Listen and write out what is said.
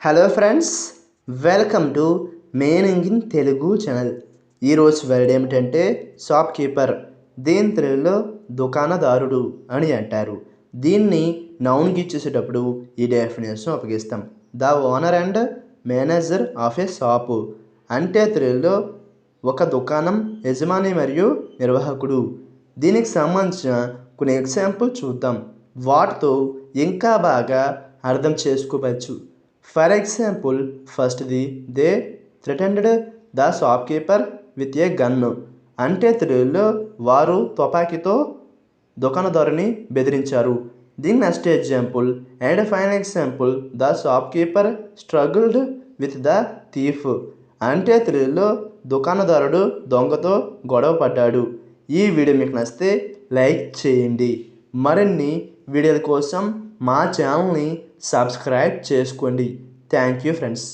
Hello friends, welcome to meaning in Telugu channel. ఈరోజు word ఏమిటంటే shop keeper. దీని తెలుగులో దుకాణదారుడు అని అంటారు. దీన్ని నౌన్కి ఇచ్చేసేటప్పుడు ఈ డెఫినేషన్ ఉపయోగిస్తాం. The owner and manager of A shop అంటే తెలుగులో ఒక దుకాణం యజమాని మరియు నిర్వాహకుడు. దీనికి సంబంధించిన కొన్ని ఎగ్జాంపుల్ చూద్దాం. వాటితో ఇంకా బాగా అర్థం చేసుకోవచ్చు. ఫర్ ఎగ్జాంపుల్, ఫస్ట్ది, they threatened the shopkeeper with a gun అంటే తెలుగులో వారు తుపాకీతో దుకాణదారుని బెదిరించారు. దీని next example and final example, the shopkeeper struggled with the thief అంటే తెలుగులో దుకాణదారుడు దొంగతో గొడవ పడ్డాడు. ఈ వీడియో మీకు నచ్చితే లైక్ చేయండి. మరిన్ని వీడియోల కోసం మా ఛానల్ని సబ్స్క్రైబ్ చేసుకోండి. Thank you friends.